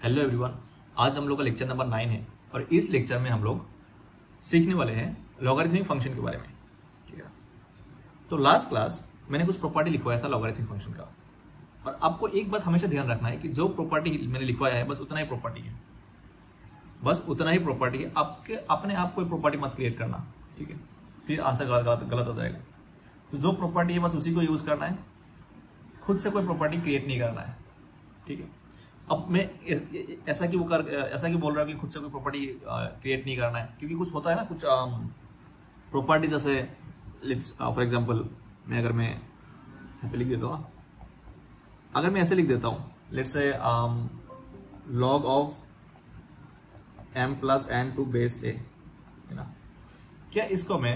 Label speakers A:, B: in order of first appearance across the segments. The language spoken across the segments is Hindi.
A: हेलो एवरीवन, आज हम लोग का लेक्चर नंबर 9 है और इस लेक्चर में हम लोग सीखने वाले हैं लॉगरिथमिक फंक्शन के बारे में। ठीक है, तो लास्ट क्लास मैंने कुछ प्रॉपर्टी लिखवाया था लॉगरिथमिक फंक्शन का, और आपको एक बात हमेशा ध्यान रखना है कि जो प्रॉपर्टी मैंने लिखवाया है बस उतना ही प्रॉपर्टी है, बस उतना ही प्रॉपर्टी है। आपके अपने आप कोई प्रॉपर्टी मत क्रिएट करना, ठीक है, फिर आंसर गलत हो जाएगा। तो जो प्रॉपर्टी है बस उसी को यूज करना है, खुद से कोई प्रॉपर्टी क्रिएट नहीं करना है। ठीक है, अब मैं ऐसा क्यों बोल रहा हूँ कि खुद से कोई प्रॉपर्टी क्रिएट नहीं करना है, क्योंकि कुछ होता है ना, कुछ प्रॉपर्टी जैसे फॉर एग्जांपल अगर मैं यहाँ पे लिख देता हूँ, अगर मैं ऐसे लिख देता हूँ let's say log of m plus n to base a, है ना, क्या इसको मैं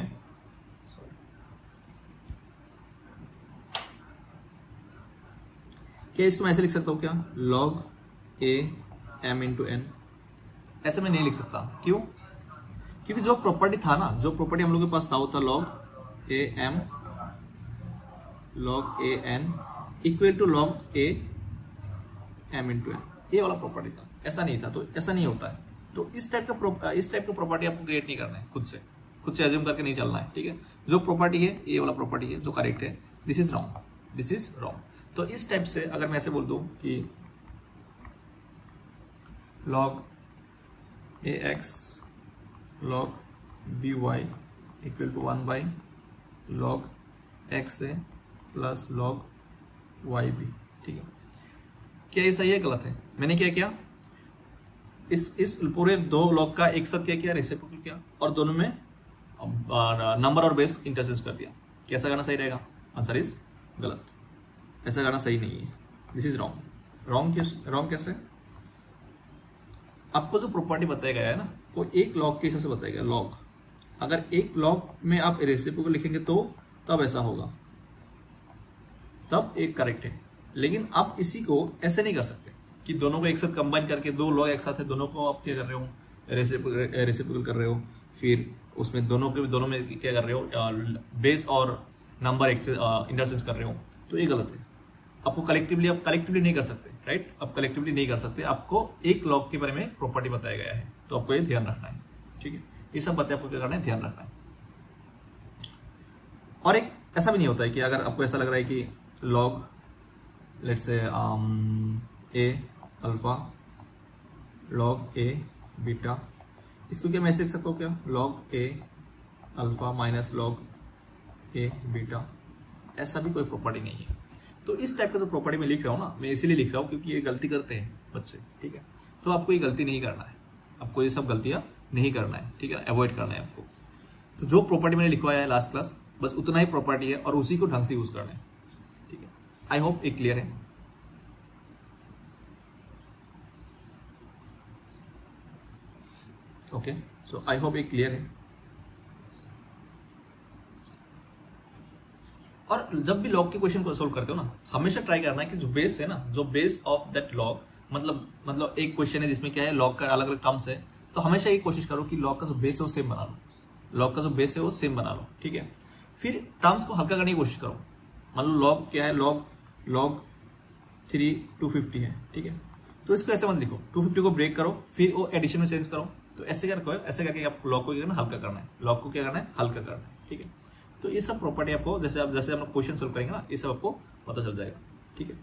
A: ऐसे लिख सकता हूँ क्या, log a m into n। ऐसे मैं नहीं लिख सकता, क्यों? क्योंकि जो प्रॉपर्टी था ना, जो प्रॉपर्टी हम लोग के पास था वो था log a n equal to log a m into n। ये वाला प्रॉपर्टी था, ऐसा नहीं था, तो ऐसा नहीं होता है। तो इस टाइप का प्रॉपर्टी आपको क्रिएट नहीं करना है, खुद से एज्यूम करके नहीं चलना है। ठीक है, जो प्रॉपर्टी है ये वाला प्रॉपर्टी है जो करेक्ट है, दिस इज रॉन्ग। तो इस टाइप से अगर मैं ऐसे बोल दूं कि log ax log by equal to 1 by log xa plus log yb, ठीक है, क्या ये सही है गलत है? मैंने क्या किया, इस पूरे दो लॉग का एक साथ क्या किया, रेसिप्रोकल किया, और दोनों में नंबर और बेस इंटरचेंज कर दिया। कैसा करना सही रहेगा? आंसर इज गलत, ऐसा करना सही नहीं है, दिस इज रॉन्ग। कैसे? आपको जो प्रॉपर्टी बताया गया है ना, वो एक लॉग के हिसाब से बताया गया। लॉग, अगर एक लॉग में आप रेसिप्रोकल लिखेंगे तो तब ऐसा होगा, तब एक करेक्ट है। लेकिन आप इसी को ऐसे नहीं कर सकते कि दोनों को एक साथ कंबाइन करके, दो लॉग एक साथ है, दोनों को आप क्या कर रहे हो, रेसिप्रोकल कर रहे हो, फिर उसमें दोनों में क्या कर रहे हो, बेस और नंबर इंटरचेंज कर रहे हो, तो ये गलत है। आपको कलेक्टिवली नहीं कर सकते, राइट? आप कलेक्टिवली नहीं कर सकते, आपको एक लॉग के बारे में प्रॉपर्टी बताया गया है, तो आपको ये ध्यान रखना है। ठीक है, ये सब बातें आपको क्या करना है, ध्यान रखना है। और एक ऐसा भी नहीं होता है कि अगर आपको ऐसा लग रहा है कि log let's say a alpha log a beta, इसको क्या मैं ऐसे लिख सकता हूँ क्या, log a alpha minus log a beta, ऐसा भी कोई प्रॉपर्टी नहीं है। तो इस टाइप का जो प्रॉपर्टी मैं लिख रहा हूँ ना, मैं इसीलिए लिख रहा हूँ क्योंकि ये गलती करते हैं बच्चे। ठीक है, तो आपको ये गलती नहीं करना है, आपको ये सब गलतियां नहीं करना है। ठीक है, अवॉइड करना है आपको। तो जो प्रॉपर्टी मैंने लिखवाया है लास्ट क्लास, बस उतना ही प्रॉपर्टी है और उसी को ढंग से यूज करना है। ठीक है, आई होप ये क्लियर है। ओके, सो आई होप ये क्लियर है। और जब भी लॉग के क्वेश्चन को सोल्व करते हो ना, हमेशा ट्राई करना है कि जो बेस है ना, जो बेस ऑफ दैट लॉग, मतलब एक क्वेश्चन है जिसमें क्या है, लॉग का अलग अलग टर्म्स है, तो हमेशा ये कोशिश करो कि लॉग का जो बेस है वो सेम बना लो। ठीक है, फिर टर्म्स को हल्का करने की कोशिश करो। मतलब लॉग क्या है, लॉग 3 250 है। ठीक है, तो इसको ऐसे मत लिखो, 250 को ब्रेक करो, फिर वो एडिशन में चेंज करो। तो ऐसे करके आप लॉग को क्या करना, हल्का करना है। ठीक है, तो ये सब प्रॉपर्टी आपको जैसे हम लोग क्वेश्चन सोल्व करेंगे ना, ये सब आपको पता चल जाएगा। ठीक है,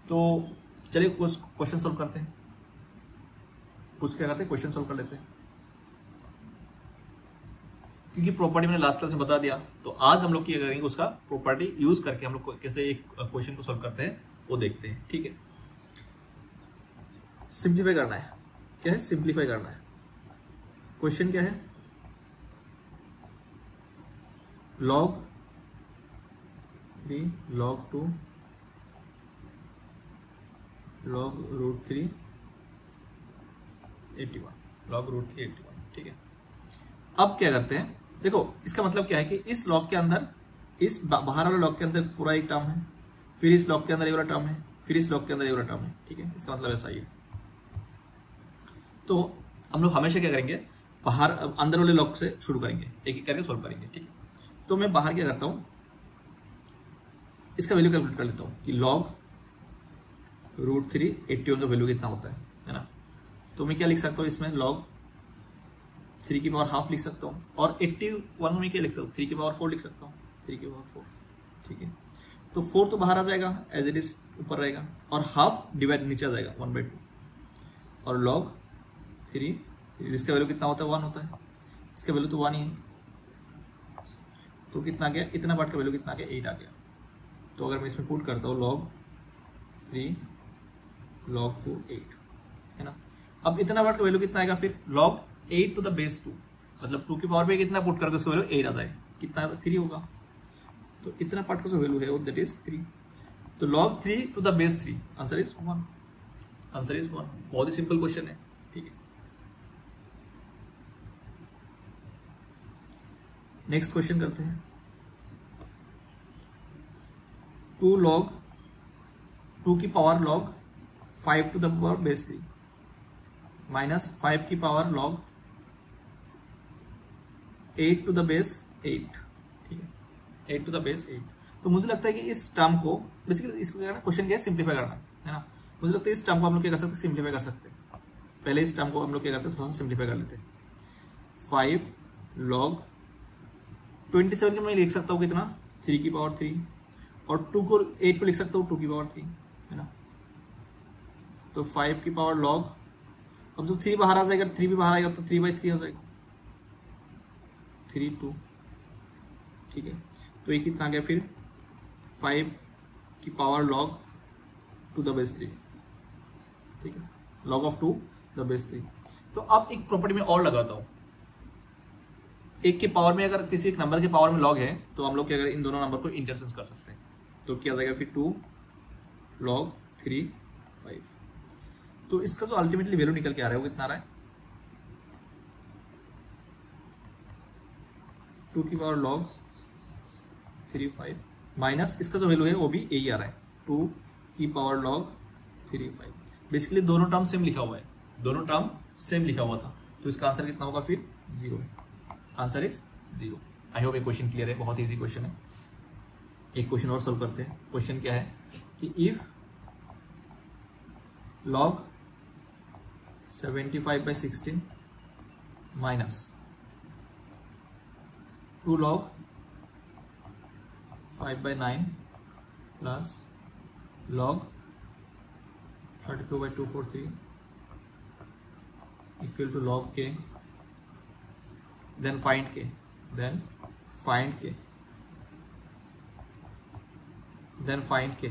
A: तो चलिए कुछ क्वेश्चन सोल्व करते हैं, क्वेश्चन सोल्व कर लेते हैं। क्योंकि प्रॉपर्टी मैंने लास्ट क्लास में बता दिया, तो आज हम लोग क्या करेंगे, उसका प्रॉपर्टी यूज करके हम लोग कैसे एक क्वेश्चन को सोल्व करते हैं वो देखते हैं। ठीक है, सिंप्लीफाई करना है। क्या है? सिंप्लीफाई करना है। क्वेश्चन क्या है, log 3 log 2 log रूट 3 81। ठीक है, अब क्या करते हैं, देखो इसका मतलब क्या है कि इस लॉग के अंदर, इस बाहर वाले लॉग के अंदर पूरा एक टर्म है, फिर इस लॉग के अंदर ये वाला टर्म है, फिर इस लॉग के अंदर ये वाला टर्म है। ठीक है, इसका मतलब ऐसा ही है। तो हम लोग हमेशा क्या करेंगे, बाहर अंदर वाले लॉग से शुरू करेंगे, एक एक करके सोल्व करेंगे। ठीक है, तो मैं बाहर क्या करता हूं, इसका वैल्यू कैलकुलेट कर लेता हूं कि log √3 81 का वैल्यू कितना होता है ना। तो मैं क्या लिख सकता हूँ इसमें, लॉग 3 की पावर हाफ लिख सकता हूँ, और 81 में क्या लिख सकता हूँ, 3 की पावर 4 लिख सकता हूँ, 3 की पावर 4, ठीक है। तो 4 तो बाहर आ जाएगा, एज इट इज ऊपर रहेगा, और हाफ डिवाइड नीचे आ जाएगा 1/2, और लॉग 3 जिसका वैल्यू कितना होता है 1 होता है, इसका वैल्यू तो 1 ही है, तो कितना आ गया, इतना पार्ट का वैल्यू कितना आ गया 8 आ गया। तो अगर मैं इसमें पुट करता हूँ log 3 log 2 8, है ना। अब इतना पार्ट का वैल्यू कितना आएगा फिर, log 8 टू द बेस 2, मतलब 2 की पावर पे कितना पुट करके उसका वैल्यू 8 आ जाए, कितना 3 होगा, तो इतना पार्ट का जो वैल्यू है दैट इज 3, तो log 3 to the base 3, answer is 1, answer is 1। बहुत ही सिंपल क्वेश्चन है, ठीक है। नेक्स्ट क्वेश्चन करते हैं, 2 log 2 की power log 5 to the power base 3 minus 5 की power log 8 to the base 8, ठीक है, 8 टू द बेस 8। तो मुझे लगता है कि इस टर्म को बेसिकली इसको क्या करना, क्वेश्चन क्या है, सिंप्लीफाई करना है ना। मुझे लगता है इस टर्म को हम लोग क्या कर सकते हैं, सिंप्लीफाई कर सकते हैं। पहले इस टर्म को हम लोग क्या करते हैं, थोड़ा सा सिंप्लीफाई कर लेते हैं। 5 log 27 को मैं लिख सकता हूँ कितना, 3 की पावर 3, और 2 को 8 को लिख सकता हूँ 2 की पावर 3, है ना। तो 5 की पावर log, अब जब 3 बाहर आ जाएगा, 3 भी बाहर आएगा तो 3/3 हो जाएगा, 3 2, ठीक है। तो ये कितना आ गया फिर, 5 की पावर log 2 द बेस 3, ठीक है, log ऑफ 2 द बेस 3। तो अब एक प्रॉपर्टी में और लगाता हूं, एक के पावर में अगर किसी एक नंबर के पावर में लॉग है तो हम लोग क्या करें, इन दोनों नंबर को इंटरचेंज कर सकते हैं। तो क्या जाएगा फिर 2 log 3 5। तो इसका जो अल्टीमेटली वैल्यू निकल के आ रहा है वो कितना आ रहा है, 2 की पावर log 3 5 माइनस इसका जो वैल्यू है वो भी यही आ रहा है, 2 की पावर log 3 5। बेसिकली दोनों टर्म सेम लिखा हुआ है, दोनों टर्म सेम लिखा हुआ था, तो इसका आंसर कितना होगा फिर 0 है, आंसर इज 0। आई होप ये क्वेश्चन क्लियर है, बहुत इजी क्वेश्चन है। एक क्वेश्चन और सोल्व करते हैं। क्वेश्चन क्या है कि if log 75/16 minus 2 log 5/9 plus log 32/243 equal to log k, then find k, then find k, then find k।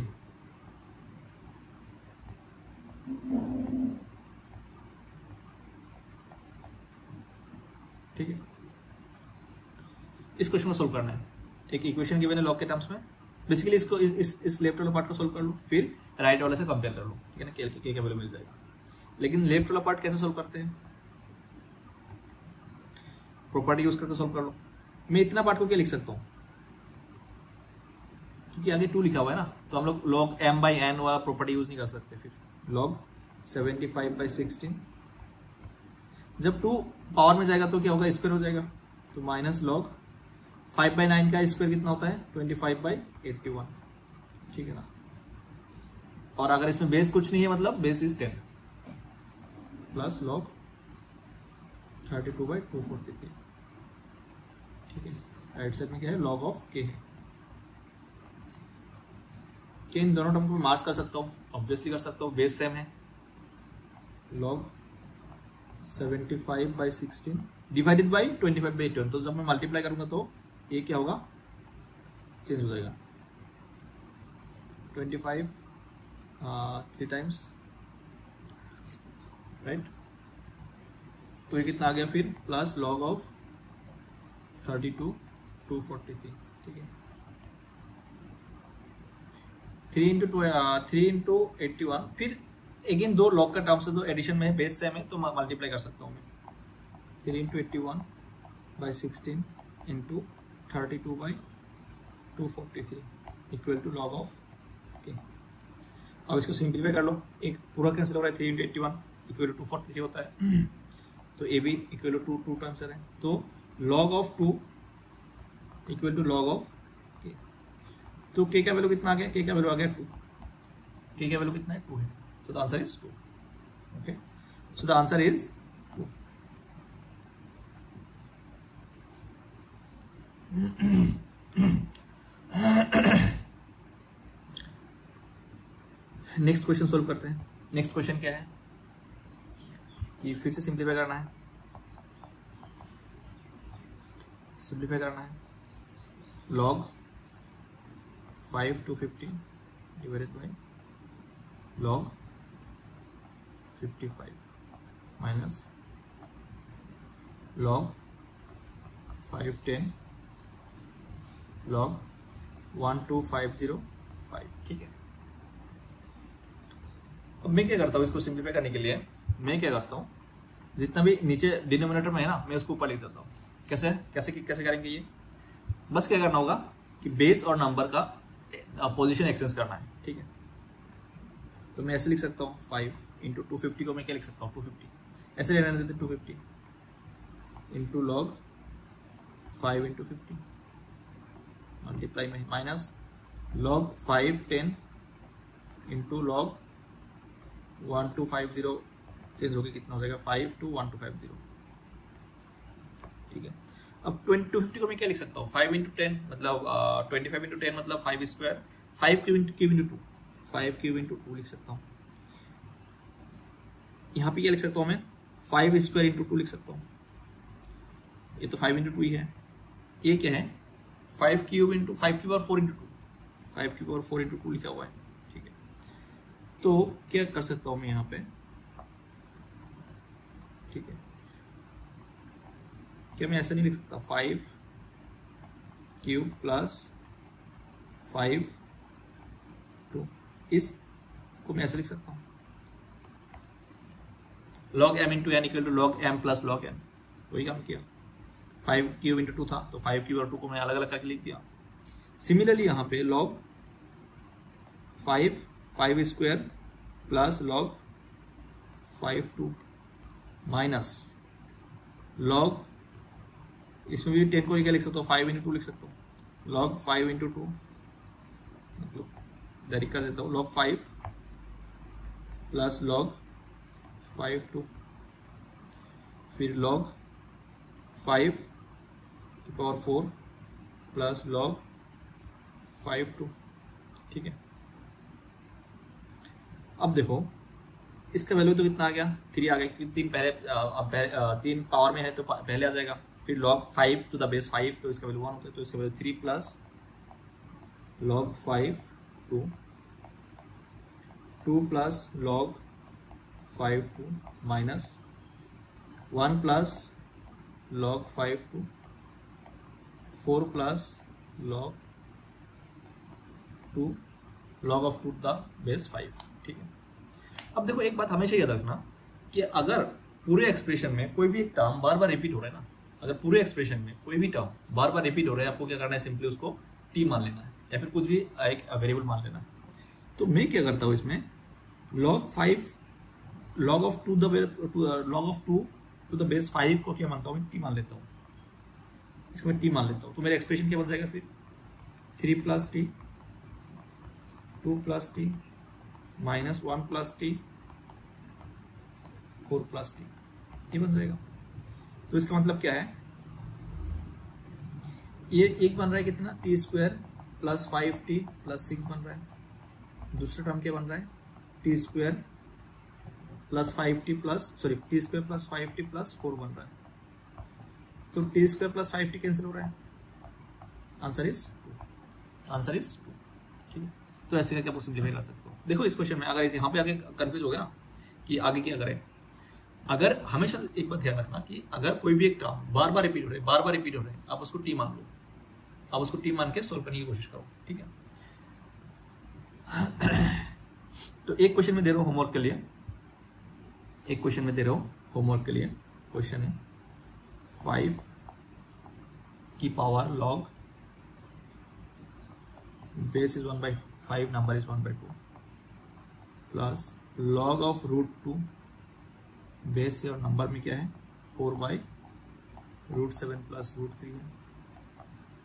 A: ठीक है, इस क्वेश्चन को सोल्व करना है। एक इक्वेशन गिवन है लॉग के टर्म्स में, बेसिकली इसको इस लेफ्ट वाला पार्ट को सोल्व कर लो, फिर राइट वाले से कंपेयर कर लो, ठीक है ना, के वैल्यू मिल जाएगा। लेकिन लेफ्ट वाला पार्ट कैसे सोल्व करते हैं, प्रॉपर्टी यूज करके सोल्व कर लो। मैं इतना पार्ट को क्या लिख सकता हूं, क्योंकि आगे 2 लिखा हुआ है ना, तो हम लोग log m/n वाला प्रॉपर्टी यूज नहीं कर सकते। फिर log 75/16, जब 2 पावर में जाएगा तो क्या होगा, स्क्वायर हो जाएगा, तो माइनस log 5/9 का स्क्वायर कितना होता है 25/81, ठीक है ना। और अगर इसमें बेस कुछ नहीं है, मतलब बेस इज 10, प्लस log 32/243, ठीक है। राइट साइड में क्या है, log ऑफ k है। के इन दोनों टर्म को मार्क्स कर सकता हूँ, ऑब्वियसली कर सकता हूँ, बेस सेम है। log 75/16 डिवाइडेड बाई 25/81, तो जब मैं मल्टीप्लाई करूंगा तो ये क्या होगा, चेंज हो जाएगा, 25 3 टाइम्स, राइट। तो ये कितना आ गया फिर, प्लस log ऑफ 32/243, ठीक है। 3 into 81, फिर अगेन 2 log का टर्म से, दो एडिशन में बेस सेम है तो मल्टीप्लाई कर सकता हूँ मैं। 3 into 81/16 into 32/243 equal to log of k। अब इसको सिंप्लीफाई कर लो, एक पूरा कैंसिल हो रहा है, 3 into 81 इक्वल टू 243 होता है, तो A B equal to 2 times है, तो log of 2 equal to log of k। तो k का वैल्यू कितना आ गया, k का वैल्यू आ गया 2, k का वैल्यू कितना है 2 है, तो answer is 2, okay. So the answer is 2. Next question solve करते हैं. नेक्स्ट क्वेश्चन क्या है कि फिर से सिंप्लीफाई करना है. log 5 to 50 divided by log 55 minus log 510 log 12505. ठीक है. अब मैं क्या करता हूँ इसको सिंप्लीफाई करने के लिए, मैं क्या करता हूँ जितना भी नीचे डिनोमिनेटर में है ना मैं उसको ऊपर लिख देता हूँ. कैसे कैसे कैसे करेंगे ये, बस क्या करना होगा कि बेस और नंबर का पोजीशन एक्सचेंज करना है. ठीक है. तो मैं ऐसे लिख सकता हूँ 5 इंटू 250 को मैं क्या लिख सकता हूँ 250 ऐसे लेना देते 250 इंटू लॉग 5 इंटू 50 मल्टीप्लाई में minus log 510 into log 1250 change होकर कितना हो जाएगा 5 to 1250. ठीक है. अब 250 को मैं क्या लिख सकता हूँ 5 इंटू 10 मतलब 25 इंटू 10 मतलब 5 square 5 cube into 2 5 cube into 2 लिख सकता हूँ. यहाँ पे क्या लिख सकता हूँ मैं 5 स्क्वायर इंटू 2 लिख सकता हूँ. ये तो 5 इंटू 2 ही है. ये क्या है 5 क्यूब इंटू 5 क्यूब और 4 इंटू 2 5 क्यूब और 4 इंटू 2 लिखा हुआ है. ठीक है. तो क्या कर सकता हूँ मैं यहाँ पे. ठीक है. क्या मैं ऐसा नहीं लिख सकता 5 क्यूब प्लस 5 2 इसको मैं ऐसे लिख सकता हूँ log m into N equal to log m plus log n. वही काम किया. 5 क्यूब इंटू 2 था तो 5 क्यूब और 2 को मैं अलग अलग करके लिख दिया. सिमिलरली यहाँ पे log 5 square plus log 5 2 minus log इसमें भी 10 को क्या लिख सकता हूँ 5 इंटू 2 लिख सकता हूँ log 5 इंटू 2 मतलब डायरेक्ट कर देता हूँ log 5 प्लस log 5 2 फिर log 5 की पावर 4 प्लस log 5 2. ठीक है. अब देखो इसका वैल्यू तो कितना आ गया 3 आ गया क्योंकि 3 पहले 3 पावर में है तो पहले आ जाएगा. फिर log 5 टू द बेस 5 तो इसका वैल्यू 1 होता है तो इसका value 3 plus log 5 2 plus log 5 2 minus 1 plus log 5 2 4 plus log 2 log of 2 the base 5. ठीक है. अब देखो एक बात हमेशा याद रखना कि अगर पूरे एक्सप्रेशन में कोई भी एक टर्म बार बार रिपीट हो रहा है ना, अगर पूरे एक्सप्रेशन में कोई भी टर्म बार बार रिपीट हो रहा है आपको क्या करना है सिंपली उसको t मान लेना है या फिर कुछ भी एक वेरिएबल मान लेना है. तो मैं क्या करता हूँ इसमें log 5 log of 2 to the base 5 को क्या मानता हूँ t मान लेता हूँ. इसको मैं t मान लेता हूँ तो मेरा एक्सप्रेशन क्या बन जाएगा फिर 3 plus t 2 plus t minus 1 plus t 4 plus t ये बन जाएगा. तो इसका मतलब क्या है ये एक बन रहा है कितना t square plus 5t plus 6 बन रहा है. दूसरा टर्म क्या बन रहा है t square plus 5t plus t square plus 5t plus 4 बन रहा है. तो t square plus 5t cancel हो रहा है. Answer is 2. ठीक है. तो ऐसे करके आप सिंप्लीफाई कर सकते हो. देखो इस क्वेश्चन में अगर यहाँ पे आगे कंफ्यूज हो गया ना कि आगे क्या करें, अगर हमेशा एक बात ध्यान रखना कि अगर कोई भी एक टर्म बार बार रिपीट हो रहे हैं आप उसको t मान लो, आप उसको t मान के सोल्व करने की कोशिश करो. ठीक है. तो एक क्वेश्चन में दे रहा हूँ होमवर्क के लिए, क्वेश्चन है 5 की power log base is 1/5 number is 1/2 plus log of √2 base से और नंबर में क्या है 4/√7 प्लस √3 है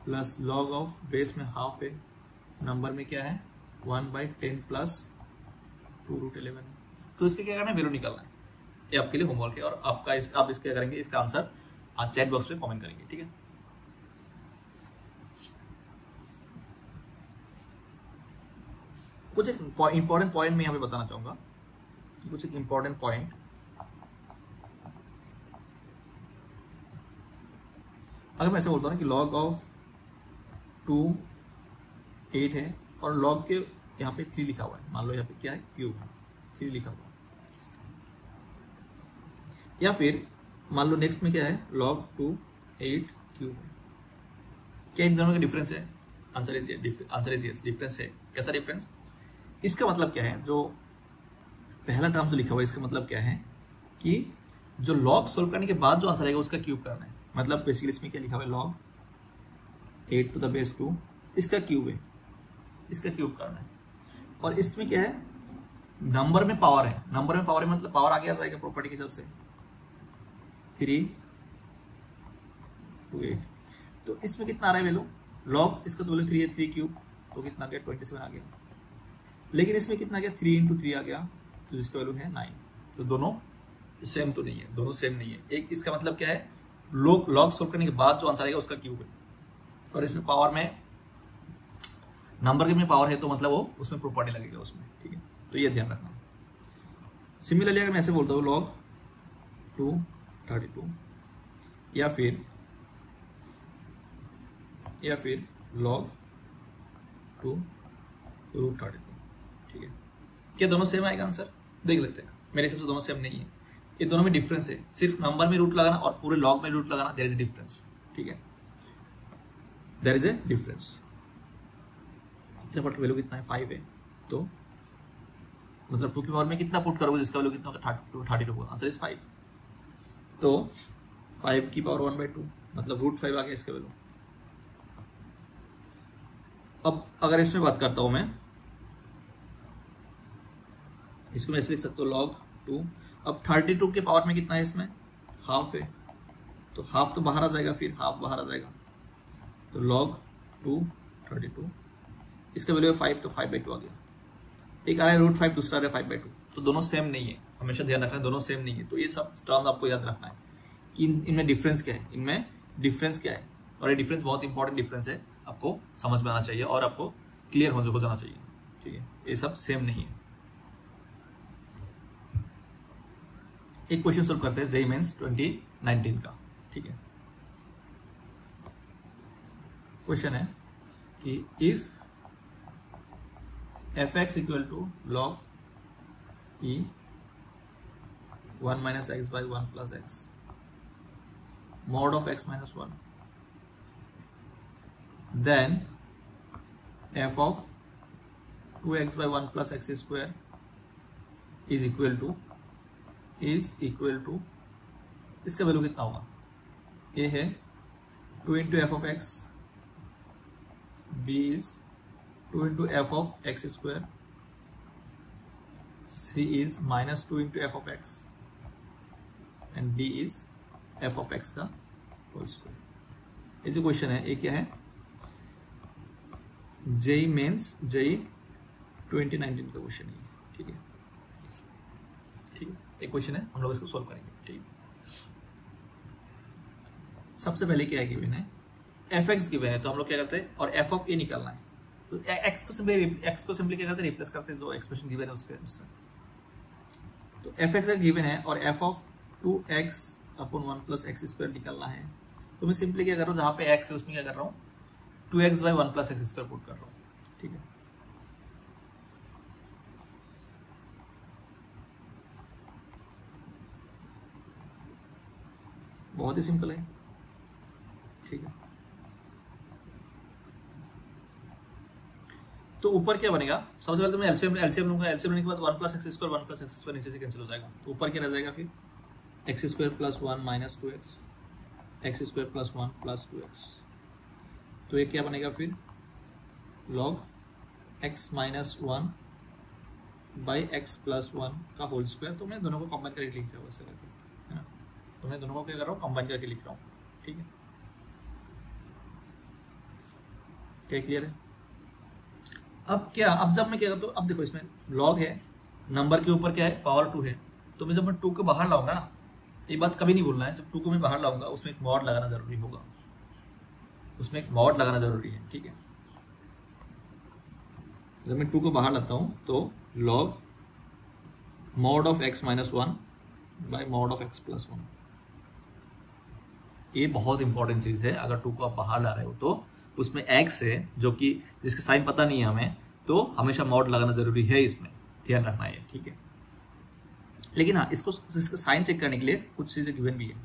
A: प्लस log ऑफ बेस में हाफ है नंबर में क्या है 1/10 प्लस 2√11 है. तो इसके क्या करना है वैल्यू निकालना है. ये आपके लिए होमवर्क है और आप इसके क्या करेंगे, इसका आंसर आप चैट बॉक्स में कमेंट करेंगे, ठीक है। कुछ एक इंपॉर्टेंट पॉइंट मैं यहाँ पे बताना चाहूंगा, कुछ एक इंपॉर्टेंट पॉइंट। अगर मैं ऐसे बोलता हूँ कि log ऑफ 2 8 है और log के यहाँ पे 3 लिखा हुआ है, मान लो यहाँ पे क्या है, क्यूब है, 3 लिखा हुआ है। या फिर मान लो नेक्स्ट में क्या है, log 2 8 क्यूब है। क्या इन दोनों का डिफरेंस है? आंसर इज यस, डिफरेंस है। कैसा डिफरेंस? इसका मतलब क्या है, जो पहला टर्म जो लिखा हुआ है इसका मतलब क्या है कि जो log सोल्व करने के बाद जो आंसर आएगा उसका क्यूब करना है। मतलब बेसिकली इसमें क्या लिखा हुआ है, log 8 टू द बेस 2, इसका क्यूब है, इसका क्यूब करना है। और इसमें क्या है, नंबर में पावर है, नंबर में पावर है मतलब पावर आगे आ जाएगा प्रॉपर्टी के हिसाब से 3 to 8। तो इसमें कितना आ रहा है वैल्यू, log इसका तो वैल्यू 3 है, 3 क्यूब तो कितना गया 27 आ गया। लेकिन इसमें कितना गया 3 into 3 आ गया, तो जिसका वैल्यू है 9। तो दोनों सेम तो नहीं है, दोनों सेम नहीं है। एक इसका मतलब क्या है, log सोल्व करने के बाद जो आंसर आएगा उसका क्यूब है, और इसमें पावर में नंबर के में पावर है तो मतलब वो उसमें प्रॉपर्टी लगेगा उसमें, ठीक है। तो ये ध्यान रखना। सिमिलरली अगर मैं ऐसे बोलता हूँ log 2 32 या फिर log 2 रूट 32, ठीक है। क्या दोनों सेम आएगा आंसर? देख लेते हैं। मेरे हिसाब से दोनों सेम नहीं है, ये दोनों में डिफरेंस है। सिर्फ नंबर में रूट लगाना और पूरे log में रूट लगाना, देयर इज डिफरेंस, ठीक है, देयर इज ए डिफरेंस। इतना पट वैल्यू कितना है 5 है, तो मतलब 2 की पावर में कितना पुट करोगे जिसका वैल्यू कितना होगा 32 होगा, आंसर इज 5। तो 5 की पावर 1/2 मतलब रूट 5 आ गया इसका वैल्यू। अब अगर इसमें बात करता हूं मैं, इसको मैं ऐसे लिख सकता हूँ log 2। अब 32 के पावर में कितना है, इसमें हाफ है, तो हाफ तो बाहर आ जाएगा, फिर हाफ बाहर आ जाएगा, तो log 2 32, इसका वैल्यू है 5 तो 5/2 आ गया। एक आ रहा है रूट 5, दूसरा आ रहा है 5/2, तो दोनों सेम नहीं है, हमेशा ध्यान रखना है दोनों सेम नहीं है। तो ये सब टर्म आपको याद रखना है कि इनमें डिफरेंस क्या है, इनमें डिफरेंस क्या है, और ये डिफरेंस बहुत इंपॉर्टेंट डिफरेंस है, आपको समझ में आना चाहिए और आपको क्लियर हो जाना चाहिए, ठीक है। ये सब सेम नहीं है। एक क्वेश्चन सोल्व करते हैं जेईई मेंस 2019 का, ठीक है। क्वेश्चन है कि if fx equal to log e 1 minus x by 1 plus x mod of x minus 1, then f of 2x by 1 plus x square is equal to इसका वैल्यू कितना होगा? a है 2 into f of x, b is 2 into f of x square, c is minus 2 into f of x, and d is f of x का होल स्क्वायर। ये जो क्वेश्चन है ये क्या है, जेईई मेंस जेईई 2019 का क्वेश्चन है, ठीक है, ठीक है। एक क्वेश्चन है, हम लोग इसको सोल्व करेंगे, ठीक है। सबसे पहले क्या है गिवन है, fx गिवन है, तो हम लोग क्या करते हैं और f of a निकालना है, तो x को सिंपली क्या करते हैं, रिप्लेस करते हैं जो एक्सप्रेशन गिवन है उसके उससे। तो fx का गिवन है और f of 2x upon 1 plus x square निकालना है, तो मैं सिंपली क्या कर रहा हूँ, जहां पे x है उसमें क्या कर रहा हूँ 2x by 1 plus x square put कर रहा हूँ, ठीक है। बहुत ही सिंपल है, ठीक है। तो ऊपर क्या बनेगा, सबसे पहले तो मैं एलसीएम लूंगा, एलसीएम लेने के बाद 1 plus x square नीचे से कैंसिल हो जाएगा, तो ऊपर क्या रह जाएगा फिर x square plus 1 minus 2x, x square plus 1 plus 2x। तो ये क्या बनेगा फिर log x minus 1 by x plus 1 का होल स्क्वायर। तो मैं दोनों को कंबाइन करके लिख रहा हूँ ऐसे करके, है ना। तो मैं दोनों को क्या कर रहा हूँ, कंबाइन करके लिख रहा हूँ, ठीक है। क्या क्लियर है? अब क्या, अब जब मैं क्या करता हूँ, अब देखो इसमें log है, नंबर के ऊपर क्या है पावर 2 है, तो मैं जब मैं 2 को बाहर लाऊंगा ना, एक बात कभी नहीं भूलना है, जब 2 को मैं बाहर लाऊंगा उसमें एक मॉड लगाना जरूरी होगा, उसमें एक मॉड लगाना जरूरी है, ठीक है। जब मैं 2 को बाहर लाता हूं तो log mod of x minus 1 by mod of x plus 1, ये बहुत इंपॉर्टेंट चीज है। अगर 2 को आप बाहर ला रहे हो तो उसमें x है जो कि जिसका साइन पता नहीं है हमें, तो हमेशा मॉड लगाना जरूरी है, इसमें ध्यान रखना है, ठीक है। लेकिन हाँ, इसका साइन चेक करने के लिए कुछ चीजें गिवन भी है।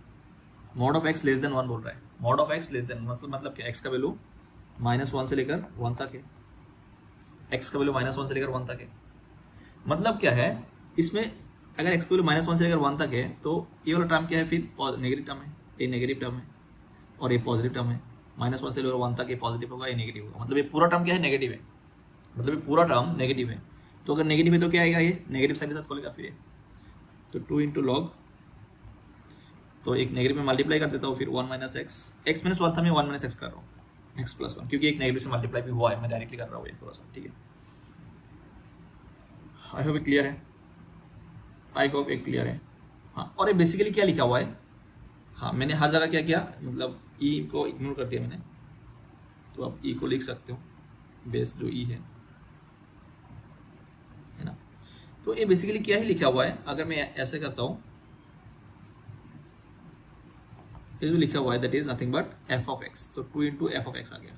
A: Mod of x less than 1 बोल रहा है, mod of x less than मतलब क्या, x का वैल्यू -1 से लेकर 1 तक है, x का वैल्यू -1 से लेकर 1 तक है। मतलब क्या है, इसमें अगर x का वैल्यू -1 से लेकर 1 तक है तो ये वाला टर्म क्या है, फिर नेगेटिव टर्म है, ये नेगेटिव टर्म है और ये पॉजिटिव टर्म है। -1 से लेकर 1 तक ये पॉजिटिव होगा, ये नेगेटिव होगा, मतलब ये पूरा टर्म क्या है, नेगेटिव है, मतलब ये पूरा टर्म नेगेटिव है। तो अगर नेगेटिव है तो क्या आएगा, ये नेगेटिव साइन के साथ खोलेगा फिर ये, तो 2 इंटू लॉग, तो एक नेगेटिव में मल्टीप्लाई कर देता हूँ, फिर 1 माइनस x माइनस 1 था, मैं 1 माइनस x कर रहा हूँ, x प्लस 1, क्योंकि एक नेगेटिव से मल्टीप्लाई भी हुआ है, मैं डायरेक्टली कर रहा हूँ ये थोड़ा सा, ठीक है। आई होप क्लियर है, आई होप एक क्लियर है। हाँ, और ये बेसिकली क्या लिखा हुआ है, हाँ मैंने हर जगह क्या किया, मतलब ई को इग्नोर कर दिया मैंने, तो आप ई को लिख सकते हो, बेस जो ई है ना। तो ये बेसिकली क्या ही लिखा हुआ है, अगर मैं ऐसे करता हूं, ये जो लिखा हुआ है that is nothing but F of x, तो 2 इंटू एफ ऑफ एक्स आ गया,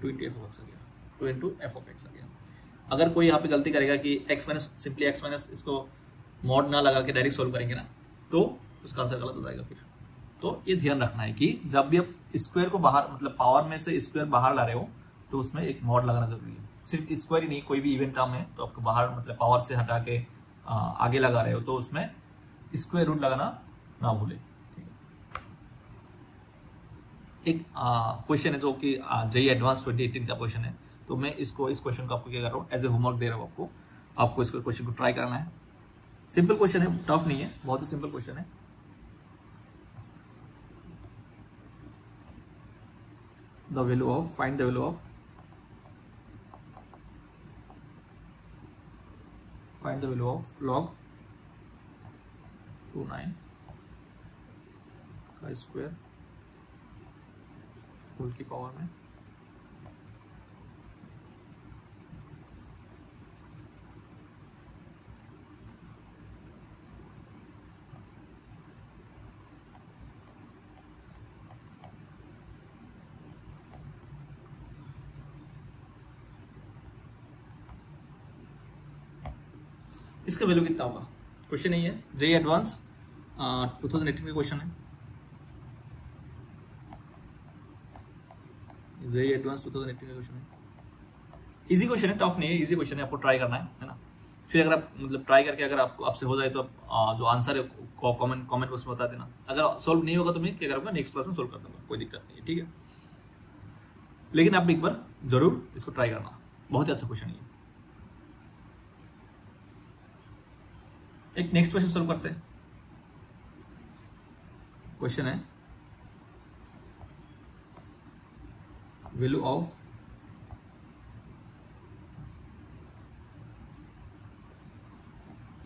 A: 2 इंटू एफ ऑफ एक्स आ गया, 2 इंटू एफ ऑफ एक्स आ गया। अगर कोई यहाँ पे गलती करेगा कि x minus simply x minus इसको मॉड ना लगा के डायरेक्ट सोल्व करेंगे ना, तो उसका आंसर गलत हो जाएगा फिर। तो ये ध्यान रखना है कि जब भी आप स्क्वायर को बाहर, मतलब पावर में से स्क्वायर बाहर ला रहे हो, तो उसमें एक मॉड लगाना जरूरी है। सिर्फ स्क्वायर ही नहीं, कोई भी इवन टर्म है तो आपको बाहर मतलब पावर से हटा के आगे लगा रहे हो, तो उसमें स्क्वायर रूट लगाना ना भूले। एक क्वेश्चन है जो कि जेईई एडवांस 2018 का क्वेश्चन है, तो मैं इस क्वेश्चन को आपको क्या कर रहा हूँ, एज ए होमवर्क दे रहा हूँ आपको इसको क्वेश्चन को ट्राई करना है। सिंपल क्वेश्चन है, टफ नहीं है, बहुत ही सिंपल क्वेश्चन है। The value of, find the value of, find the value of log 29 का स्क्वायर होल की पावर में इसका वैल्यू कितना होगा। क्वेश्चन नहीं है, जेईई एडवांस 2018 का क्वेश्चन है, जेईई एडवांस 2018 का क्वेश्चन है। इजी क्वेश्चन है, टफ नहीं है, इजी क्वेश्चन है, आपको ट्राई करना है ना। फिर अगर आप मतलब ट्राई करके अगर आपको आपसे हो जाए तो आप जो आंसर है कमेंट बॉक्स में बता देना। अगर सॉल्व नहीं होगा तो मैं क्या करूँगा, नेक्स्ट क्लास में सॉल्व कर दूंगा, कोई दिक्कत नहीं है, ठीक है। लेकिन आप एक बार जरूर इसको ट्राई करना, बहुत ही अच्छा क्वेश्चन है। एक नेक्स्ट क्वेश्चन सॉल्व करते हैं। क्वेश्चन है वैल्यू ऑफ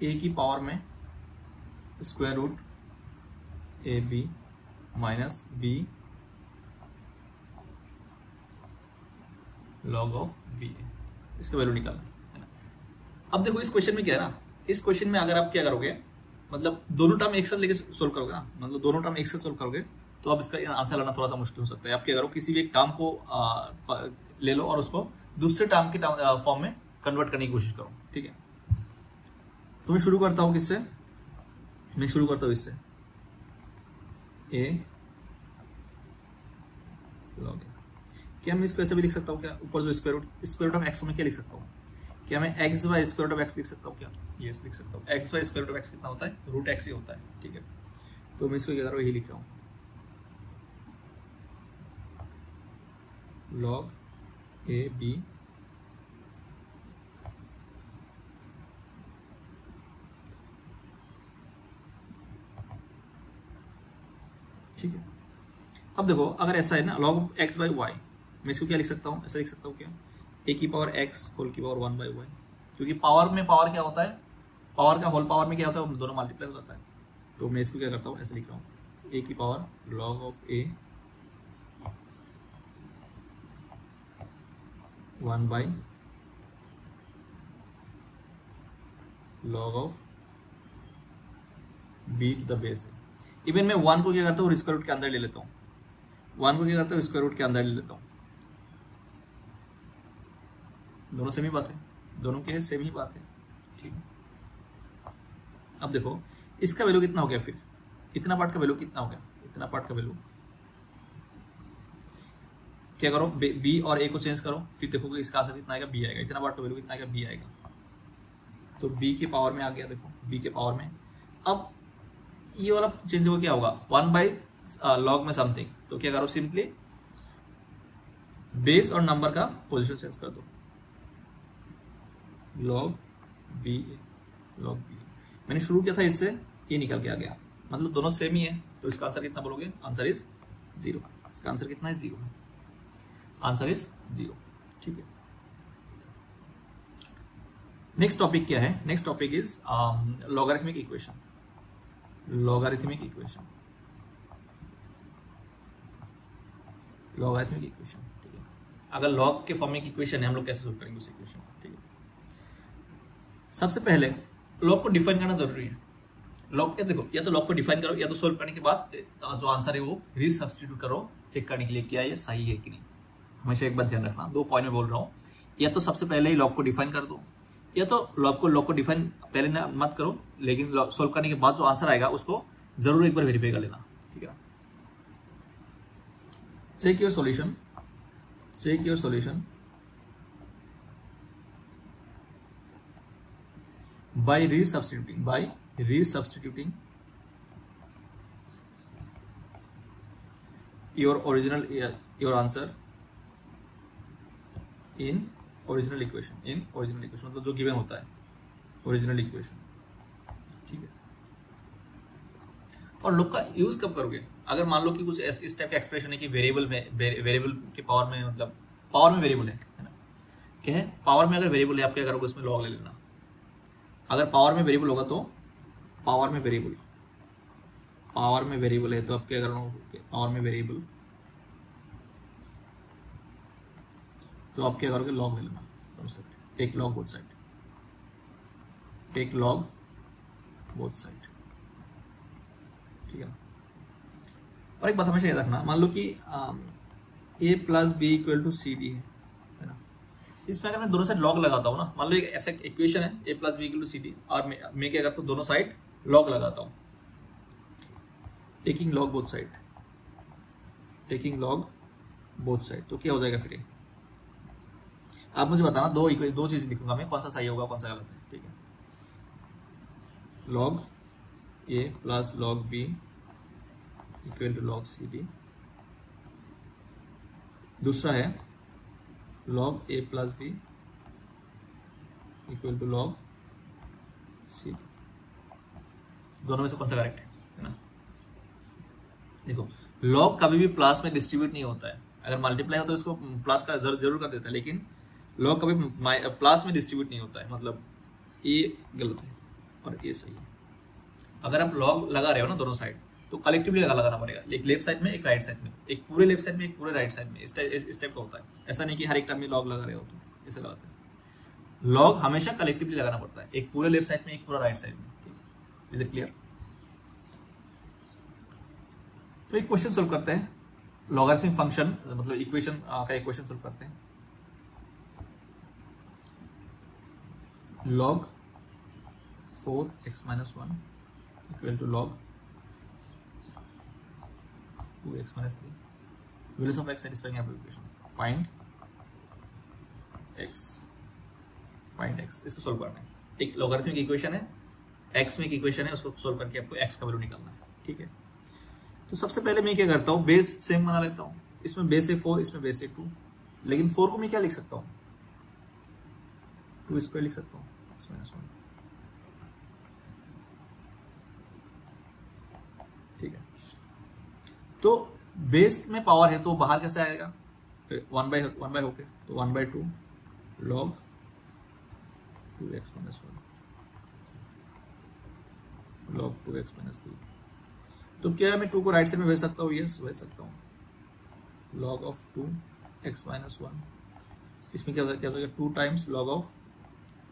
A: ए की पावर में square root A B minus B log of B, इसका वैल्यू निकालना है ना। अब देखो इस क्वेश्चन में क्या है ना, इस क्वेश्चन में अगर आप क्या करोगे, मतलब दोनों टर्म एक साथ लेके सोल्व करोगे ना, मतलब दोनों टर्म एक साथ सोल्व करोगे तो अब इसका आंसर लाना थोड़ा सा मुश्किल हो सकता है। आप क्या करो, किसी भी एक टर्म को ले लो और उसको दूसरे टर्म के फॉर्म में कन्वर्ट करने की कोशिश करो, ठीक है। तो मैं शुरू करता हूं किससे, मैं शुरू करता हूं इससे, ए लॉग क्या मैं इसको ऐसे भी लिख सकता हूँ क्या, ऊपर जो स्क्वायर रूट ऑफ एक्स में क्या लिख सकता हूँ, क्या मैं x by square root of x लिख सकता हूँ क्या, यस लिख सकता हूँ। X by square root of x कितना होता है, रूट एक्स ही होता है, ठीक है। तो मैं इसको क्या कर रहा हूँ, यही लिख रहा हूँ, लॉग ए बी ठीक है। अब देखो अगर ऐसा है ना, log x बाई वाई, मैं इसको क्या लिख सकता हूँ, ऐसा लिख सकता हूँ क्या, ए की पावर x होल की पावर 1 बाई वाई, क्योंकि पावर में पावर क्या होता है, पावर का होल पावर में क्या होता है, वो दोनों मल्टीप्लाई हो जाता है। तो मैं इसको क्या करता हूँ, ऐसे लिख रहा हूँ, a की power log of a 1 by log of b to the base है। इवन मैं 1 को क्या करता हूँ, स्क्वायर रूट के अंदर ले लेता हूँ, 1 को क्या करता हूँ, स्क्वायर रूट के अंदर ले लेता हूँ। दोनों सेम ही बात है, दोनों के सेम ही बात है, ठीक है। अब देखो इसका वैल्यू कितना हो गया, फिर इतना पार्ट का वैल्यू कितना हो गया, इतना पार्ट का वैल्यू क्या करो, बी और ए को चेंज करो, फिर देखोगे इसका आंसर कितना आएगा, बी आएगा। इतना पार्ट का वैल्यू कितना आएगा, बी आएगा। तो बी के पावर में आ गया, देखो बी के पावर में। अब ये वाला चेंज होगा, क्या होगा, 1 बाई लॉग में समथिंग। तो क्या करो, सिंपली बेस और नंबर का पोजीशन चेंज कर दो, लॉग बी ए, लॉग बी। मैंने शुरू किया था इससे, ये निकल के आ गया, मतलब दोनों सेम ही है। तो इसका आंसर कितना बोलोगे, आंसर इज 0। इसका आंसर कितना है, 0। आंसर इज 0, ठीक है। नेक्स्ट टॉपिक क्या है, next topic is logarithmic equation. Logarithmic equation, logarithmic equation, ठीक है। अगर लॉग के फॉर्म में इक्वेशन है, हम लोग कैसे सोल्व करेंगे उस इक्वेशन को, ठीक है। सबसे पहले लॉग को डिफाइन करना जरूरी है। लॉग क्या, देखो या तो लॉग को डिफाइन करो, या तो सोल्व करने के बाद जो आंसर है वो रीसब्स्टिट्यूट करो, चेक करने के लिए क्या ये सही है कि नहीं। हमेशा एक बात ध्यान रखना, 2 पॉइंट में बोल रहा हूँ, या तो सबसे पहले ही लॉग को डिफाइन कर दो, या तो लॉग को डिफाइन पहले ना मत करो, लेकिन सोल्व करने के बाद जो आंसर आएगा उसको जरूर एक बार वेरीफाई कर लेना, ठीक है। Check your solution, check your solution by resubstituting your answer in original equation, मतलब जो गिवन होता है ओरिजिनल इक्वेशन, ठीक है। और लॉग का यूज कब करोगे, अगर मान लो कि कुछ इस टाइप का एक्सप्रेशन है कि वेरिएबल के पावर में, मतलब पावर में वेरिएबल है ना, क्या है, पावर में अगर वेरिएबल है आप क्या करोगे, उसमें लॉग ले लेना। अगर पावर में वेरिएबल होगा तो पावर में वेरिएबल है तो आप क्या करना, पावर में वेरिएबल तो आप क्या करोगे, लॉग ले लेना दोनों side, take log both side, take log both side, ठीक है ना। और एक बात हमेशा याद रखना, मान लो कि a plus B equal to C D है ना, इसमें अगर मैं दोनों साइड लॉग लगाता हूँ ना, मान लो एक ऐसा इक्वेशन है a plus B equal to C D, और मैं क्या करता हूँ, दोनों साइड लॉग लगाता हूँ, taking log both side, taking log both side, तो क्या हो जाएगा फिर, आप मुझे बताना, दो चीज लिखूंगा मैं, कौन सा सही होगा कौन सा गलत है, ठीक है। Log a plus log b equal to log C D, दूसरा है log a plus b equal to log C D. दोनों में से कौन सा करेक्ट है ना। देखो लॉग कभी भी प्लस में डिस्ट्रीब्यूट नहीं होता है, अगर मल्टीप्लाई हो तो इसको प्लस का जरूर कर देता है, लेकिन लॉग कभी प्लस में डिस्ट्रीब्यूट नहीं होता है, मतलब ए गलत है और ए सही है। अगर आप लॉग लगा रहे हो ना दोनों साइड, तो कलेक्टिवली लगाना पड़ेगा, एक लेफ्ट साइड में एक राइट साइड में, एक पूरे लेफ्ट साइड में एक पूरे राइट साइड में, इस टाइप का होता है। ऐसा नहीं कि हर एक टाइम में लॉग लगा रहे हो तो ऐसा गलत है। लॉग हमेशा कलेक्टिवली लगाना पड़ता है, एक पूरे लेफ्ट साइड में एक पूरा राइट साइड में, इज इट क्लियर। तो एक क्वेश्चन सोल्व करते हैं, लॉगरिथमिक फंक्शन मतलब इक्वेशन का एक क्वेश्चन सोल्व करते हैं। log 4x minus 1 equal to log 2x minus 3, values of x satisfying above equation, find x, इसको सोल्व करना है। एक लॉगरिथमिक इक्वेशन है, x में एक इक्वेशन है, उसको सोल्व करके आपको x का वैल्यू निकालना है, ठीक है। तो सबसे पहले मैं क्या करता हूँ, बेस सेम बना लेता हूँ, इसमें बेस है 4, इसमें बेस है 2, लेकिन 4 को मैं क्या लिख सकता हूँ, 2 स्क्वायर लिख सकता हूँ, x minus 1, ठीक है। तो बेस में पावर है तो बाहर कैसे आएगा, 1 बाय होके, तो 1/2 log 2x minus 1, log 2x minus 3। तो क्या मैं 2 को राइट साइड में भेज सकता हूँ? यस, भेज सकता हूँ। log ऑफ 2x माइनस 1, इसमें क्या हो जाएगा 2 times log of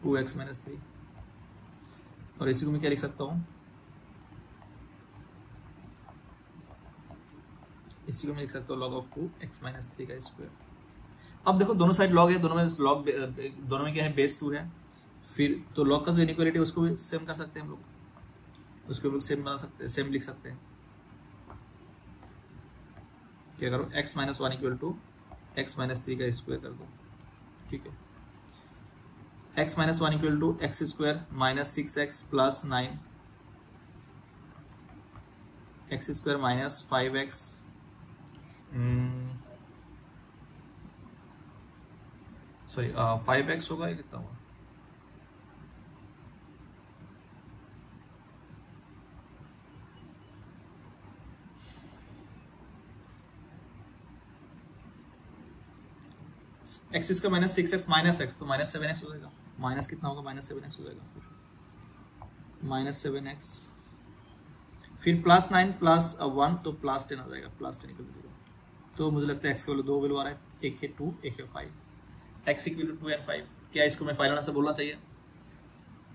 A: 2x minus 3, और इसी को मैं क्या लिख सकता हूँ? इसी को मैं लिख सकता हूँ log ऑफ 2x माइनस 3 का स्क्वायर। अब देखो दोनों साइड log है, दोनों में क्या है, बेस 2 है। फिर तो log का जो इनइक्वालिटी है उसको भी सेम कर सकते हैं हम लोग, उसको भी सेम बना सकते हैं, सेम लिख सकते हैं। क्या करो, x minus 1 equal to x minus 3 का स्क्वायर कर दो, ठीक है। x minus 1 equal to x square minus 6x plus 9, x square minus 5x, sorry 5x होगा, कितना होगा? X square minus 6x minus x, तो माइनस 7x हो जाएगा। माइनस कितना होगा? माइनस 7x हो जाएगा, माइनस 7x। फिर प्लस 9 प्लस 1, तो प्लस 10 हो जाएगा, प्लस 10 इक्वल टू 0। तो मुझे लगता है x का वैल्यू 2 वैल्यू आ रहा है, एक है 2, एक है 5। x equal to 2 and 5। क्या इसको मैं फाइनल आंसर बोलना चाहिए?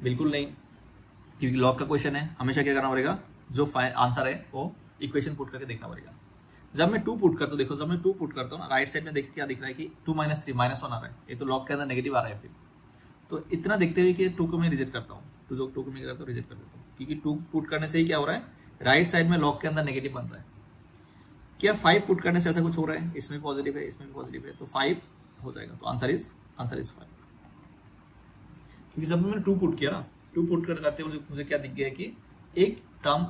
A: बिल्कुल नहीं, क्योंकि लॉग का क्वेश्चन है, हमेशा क्या करना पड़ेगा, जो आंसर है वो इक्वेशन पुट करके देखना पड़ेगा। जब मैं 2 पुट करता हूँ, देखो जब मैं 2 पुट करता हूँ ना, राइट साइड में देख क्या दिख रहा है कि 2 माइनस 3 माइनस 1 आ रहा है, ये तो लॉग के अंदर नेगेटिव आ रहा है। फिर तो इतना देखते हुए कि 2 को मैं रिजेक्ट करता हूँ, 2 को मैं करता हूँ रिजेक्ट कर देता हूँ, क्योंकि 2 पुट करने से ही क्या हो रहा है, राइट साइड में लॉग के अंदर नेगेटिव बन रहा है। क्या 5 पुट करने से ऐसा कुछ हो रहा है? इसमें पॉजिटिव है, इसमें भी पॉजिटिव है, तो 5 हो जाएगा। तो आंसर इज 5, क्योंकि जब मैंने 2 पुट किया ना, 2 पुट करते हुए मुझे क्या दिख गया कि एक टर्म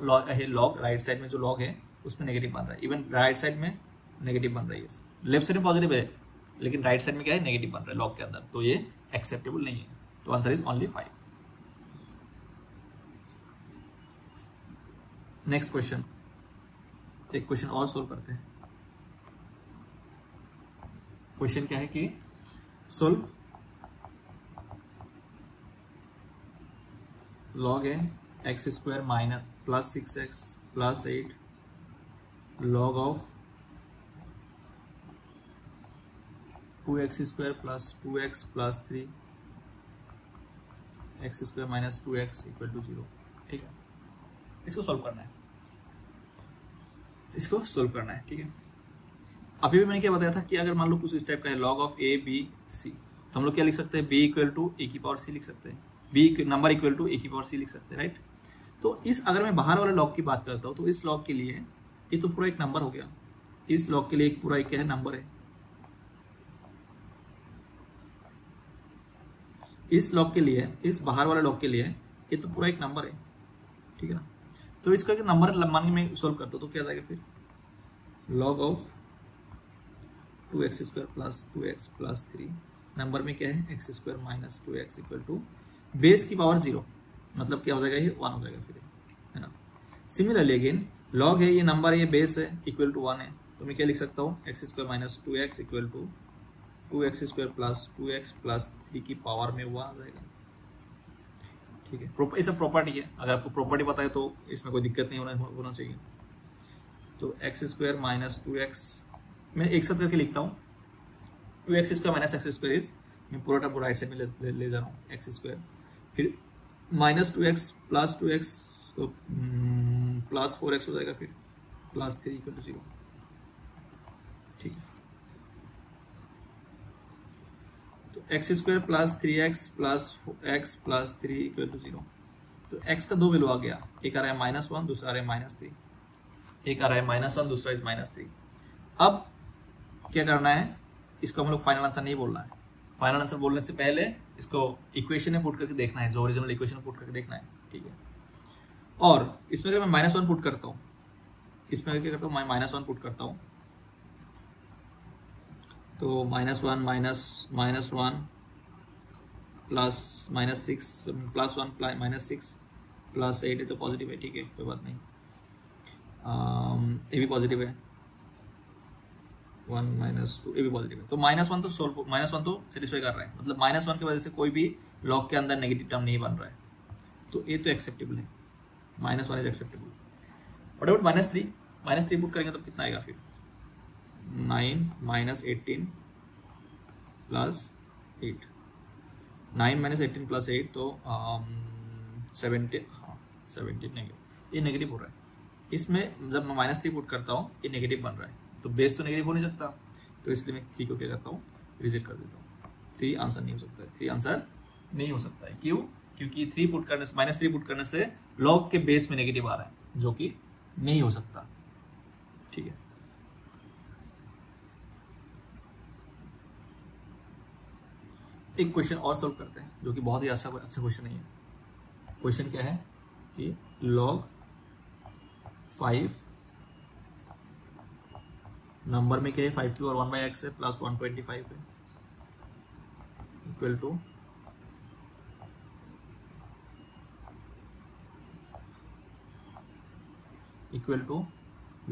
A: लॉग राइट साइड में जो लॉग है उसमें नेगेटिव बन रहा है, इवन राइट साइड में नेगेटिव बन रही है, लेफ्ट साइड में पॉजिटिव है लेकिन राइट साइड में क्या है, नेगेटिव बन रहा है लॉग के अंदर, तो ये एक्सेप्टेबल नहीं है। तो answer is only 5। Next question, एक क्वेश्चन और सोल्व करते हैं। क्वेश्चन क्या है कि सोल्व लॉग है x square minus plus 6x plus 8 log of 2x square plus 2x plus 3 x square minus 2x equal to 0। ठीक है, इसको सॉल्व करना है, इसको सॉल्व करना है। ठीक है, अभी भी मैंने क्या बताया था कि अगर मान लो कुछ इस टाइप का है log of a b c, तो हम लोग क्या लिख सकते हैं, b इक्वल टू ए की पावर c लिख सकते हैं, b नंबर इक्वल टू ए की पावर c लिख सकते हैं, राइट। तो इस अगर मैं बाहर वाले लॉग की बात करता हूं तो इस लॉग के लिए ये तो पूरा एक नंबर हो गया, इस लॉग के लिए एक पूरा एक क्या है, नंबर है। इस लॉग के लिए, इस बाहर वाले लॉग के लिए ये तो पूरा एक नंबर है, ठीक है ना। तो इसका नंबर मान के मैं सोल्व करता हूं तो क्या जाएगा फिर, log of 2x square plus 2x plus 3 number में क्या है, x square minus 2x equal to base की पावर 0, मतलब क्या हो जाएगा, ये 1 हो जाएगा फिर, है ना। सिमिलरली अगेन लॉग है, ये नंबर है, ये बेस है, इक्वल टू 1 है, तो मैं क्या लिख सकता हूँ, x square minus 2x equal to 2x square plus 2x plus 3 की पावर में 1 आ जाएगा। ठीक है, ये सब प्रॉपर्टी है, अगर आपको प्रॉपर्टी पता है तो इसमें कोई दिक्कत नहीं होना चाहिए। तो एक्स स्क्वायर माइनस 2x मैं एक साथ करके लिखता हूँ, 2x square minus x square is, मैं पूरा टर्म राइट साइड में ले जा रहा हूँ, एक्स स्क्वायर, फिर माइनस 2x प्लस 2x, तो प्लस 4x हो जाएगा, फिर प्लस 3 इक्वल टू 0। ठीक है, तो x square plus 3x plus x plus 3 equal to 0। तो x का 2 वैल्यू आ गया, एक आ रहा है -1, दूसरा आ रहा है -3, एक आ रहा है -1, दूसरा इज -3। अब क्या करना है, इसको हम लोग फाइनल आंसर नहीं बोलना है, फाइनल आंसर बोलने से पहले इसको इक्वेशन में पुट करके देखना है, जो ओरिजिनल इक्वेशन में पुट करके देखना है। ठीक है, और इसमें अगर मैं -1 पुट करता हूँ, इसमें क्या करता हूँ, मैं -1 पुट करता हूँ, तो -1 minus 1 plus -6 plus 1 minus 6 plus 8 है, तो पॉजिटिव है, ठीक है, कोई बात नहीं। ये भी पॉजिटिव है, 1 -2 ये भी पॉजिटिव है, तो -1 तो सोल्व, -1 तो सेटिस्फाई कर रहा है, मतलब -1 की वजह से कोई भी लॉग के अंदर नेगेटिव टर्म नहीं बन रहा है, तो ये तो एक्सेप्टेबल है। -1 is acceptable. What about -3? -3 put करेंगे तो कितना आएगा फिर? 9 - 18 प्लस 8, 9 - 18 प्लस 8 तो 17, हाँ 17 नेगेटिव, ये नेगेटिव हो रहा है। इसमें जब मैं -3 पुट करता हूँ ये नेगेटिव बन रहा है, तो बेस तो नेगेटिव हो नहीं सकता, तो इसलिए मैं 3 को क्या करता हूँ, रिजेक्ट कर देता हूँ। 3 आंसर नहीं हो सकता है, 3 आंसर नहीं हो सकता है। क्यों? क्योंकि 3 पुट करने से, -3 पुट करने से लॉग के बेस में नेगेटिव आ रहा है, जो कि नहीं हो सकता। ठीक है, एक क्वेश्चन और सोल्व करते हैं जो कि बहुत ही अच्छा क्वेश्चन नहीं है। क्वेश्चन क्या है कि log 5 नंबर में क्या है, 5 की पावर 1/x है प्लस 125 है, इक्वल टू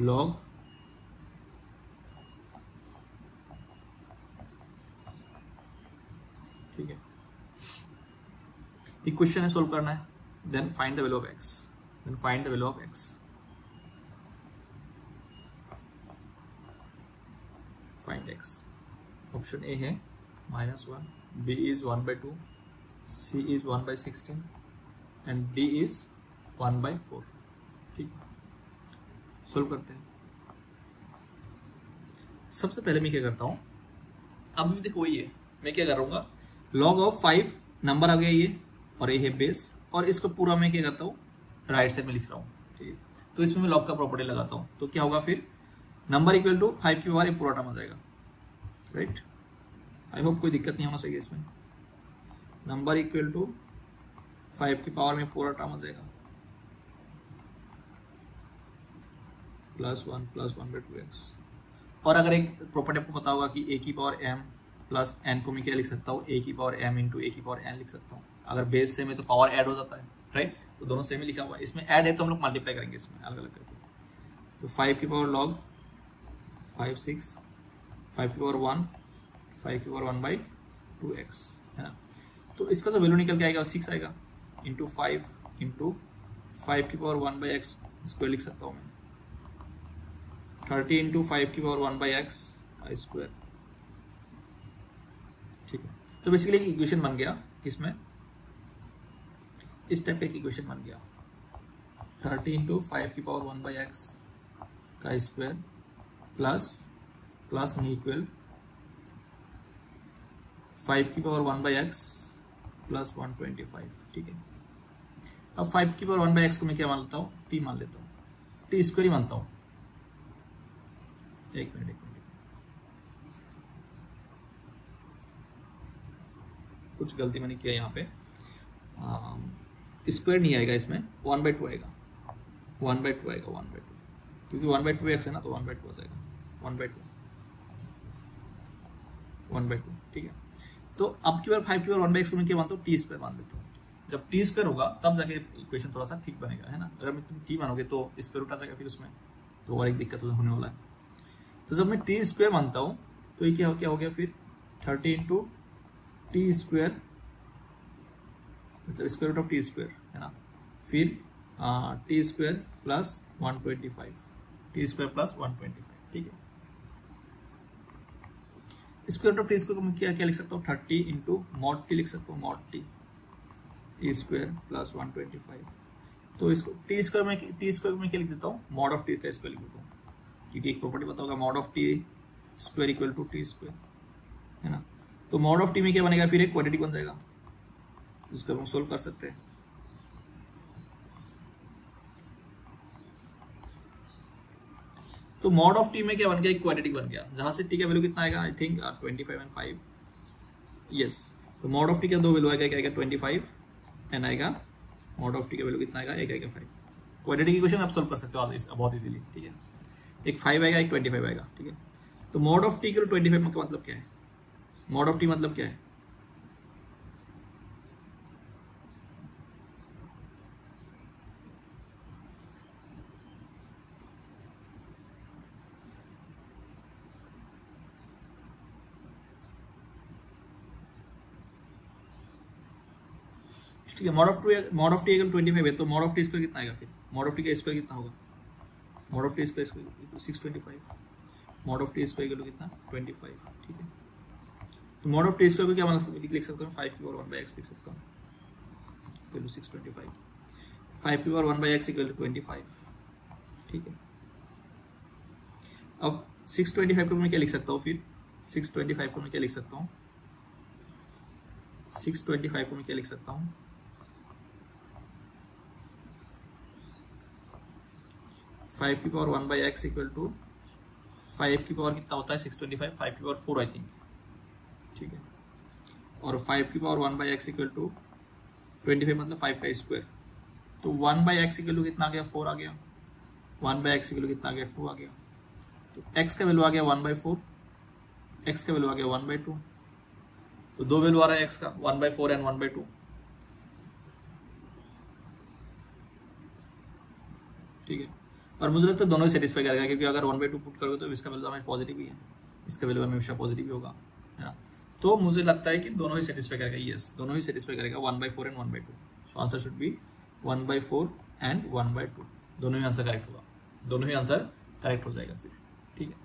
A: log ठीक है, इक्वेशन है सोल्व करना है। Then find the value of x, then find the value of x, find x। Option A है -1, b is 1/2, c is 1/16 and d is 1/4। ठीक, सोल्व करते हैं। सबसे पहले मैं क्या करता हूं, अब भी देखो वही है, मैं क्या करूंगा, log ऑफ 5 नंबर आ गया ये, और ये है बेस, और इसको पूरा मैं क्या करता हूँ, राइट साइड में लिख रहा हूँ। ठीक है, तो इसमें मैं log का प्रॉपर्टी लगाता हूँ, तो क्या होगा फिर, नंबर इक्वल टू 5 की पावर ये पूरा टर्म आ जाएगा। राइट, आई होप कोई दिक्कत नहीं होना चाहिए इसमें। नंबर इक्वल टू 5 की पावर में पूरा टर्म आ जाएगा, +1 + 1/2x। और अगर एक प्रॉपर्टी आपको पता होगा कि a की पावर m प्लस n को मैं क्या लिख सकता हूँ, a की पावर m इंटू a की पावर n लिख सकता हूँ। अगर बेस सेम है तो पावर ऐड हो जाता है, राइट, तो दोनों सेम ही लिखा हुआ है। इसमें ऐड है तो हम लोग मल्टीप्लाई करेंगे इसमें अलग अलग करके। तो 5 की पावर log 5 6, 5 की पावर 1, 5 की पावर 1/2x है ना। तो इसका जो वैल्यू निकल के आएगा 6 आएगा, इंटू 5 इंटू 5 की पावर 1/x स्क्वायर लिख सकता हूँ मैं, 30 इंटू 5 की पावर 1/x का स्क्वायर। ठीक है, तो बेसिकली एक इक्वेशन बन गया, किसमें, इस टाइप का एक इक्वेशन बन गया, 30 इंटू 5 की पावर 1/x का स्क्वायर प्लस नहीं इक्वल 5 की पावर 1/x प्लस 125। ठीक है, अब 5 की पावर 1/x को मैं क्या मान लेता हूँ, t मान लेता हूँ, t स्क्वायर ही मानता हूँ। एक मिनट, कुछ गलती मैंने किया यहाँ पे, स्क्वायर नहीं आएगा इसमें, 1/2 आएगा, 1/2 आएगा, 1/2, क्योंकि 1/2x है ना, तो 1/2 हो जाएगा, 1/2। ठीक है, तो अब की बार 5 की बार 1/x को मैं क्या मानता हूँ, टी स्क्वायर मान लेता हूँ। जब टी स्क्वायर होगा तब जाके इक्वेशन थोड़ा सा ठीक बनेगा, है ना। अगर मैं तुम टी मानोगे तो स्क्वायर उठा जाएगा फिर उसमें, तो और एक दिक्कत होने वाला है। तो जब मैं टी स्क्वायर मानता हूँ तो ये क्या हो गया फिर, 30 इंटू टी स्क्वायर, मतलब square root of T square है ना, फिर T square plus 125, T square plus 125। ठीक है, square root of T square को मैं क्या लिख सकता हूँ, 30 इंटू मॉड टी लिख सकता हूँ, मॉड टी स्क्वायर प्लस 125। तो इसको टी स्क्वायर में क्या लिख देता हूँ, मॉड ऑफ टी का स्क्वायर लिख देता हूँ, क्योंकि एक प्रॉपर्टी पता होगा, mod of T square equal to T square है ना। तो मॉड ऑफ टी में क्या बनेगा, फिर एक क्वाड्रेटिक बन जाएगा, जिसको हम सोल्व कर सकते हैं। तो मॉड ऑफ टी में क्या बन गया, एक क्वाड्रेटिक बन गया, जहां से टी का वैल्यू कितना आएगा, आई थिंक 25 एंड 5, यस। तो मॉड ऑफ टी का दो वैल्यू आएगा, एक आएगा 25 एंड आएगा मॉड ऑफ टी का वैल्यू कितना आएगा, एक आएगा 5। क्वाड्रेटिक इक्वेशन आप सोल्व कर सकते हो बहुत इजीली। ठीक है, एक 5 आएगा, एक 25 आएगा। ठीक है, तो मॉड ऑफ टी के 25 का मतलब क्या है, मॉड ऑफ टी मतलब क्या है, ठीक है, मॉड ऑफ टी इक्वल 25 है, तो मॉड ऑफ टी स्क्वायर कितना आएगा फिर, मॉड ऑफ टी का स्क्वायर कितना होगा, mod of T square 625, mod of T square equal कितना 25, ठीक है। तो मॉड ऑफ टी स्क्वायर को क्या लिख सकता हूँ, 5 की पावर 1/x लिख सकता हूँ, इक्वल टू 625, 5 की पावर 1/x इक्वल टू 25, ठीक है। अब 625 को मैं क्या लिख सकता हूँ फिर, 625 को मैं क्या लिख सकता हूँ, 625 को मैं क्या लिख सकता हूँ, 5 की पावर 1/x इक्वल टू 5 की पावर कितना होता है 625, 5 की पावर 4 आई थिंक, ठीक है। और 5 की पावर 1/x इक्वल टू 25 मतलब 5 का स्क्वायर, तो 1/x इक्वल टू कितना आ गया 4 आ गया, 1/x इक्वल टू कितना आ गया 2 आ गया, तो x का वैल्यू आ गया 1/4, x का वैल्यू आ गया 1/2, तो दो वैल्यू आ रहा है x का 1/4 एंड 1/2, ठीक है। और मुझे लगता है दोनों ही सेटिस्फाई करेगा, क्योंकि अगर 1/2 पुट करोगे तो इसका वैल्यू हमेशा पॉजिटिव ही है, इसका वैल्यू हमेशा पॉजिटिव ही होगा, है ना। तो मुझे लगता है कि दोनों ही सेटिस्फाई करेगा, यस दोनों ही सेटिस्फाई करेगा, 1/4 and 1/2, so answer should be 1/4 and 1/2, दोनों ही आंसर करेक्ट होगा, दोनों ही आंसर करेक्ट हो जाएगा फिर, ठीक है।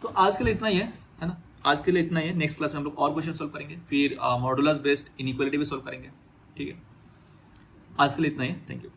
A: तो आज के लिए इतना ही है ना, आज के लिए इतना ही है। नेक्स्ट क्लास में हम लोग और क्वेश्चन सोल्व करेंगे, फिर मॉडुलस बेस्ड इनइक्वालिटी भी सोल्व करेंगे, ठीक है। आज के लिए इतना ही है, थैंक यू।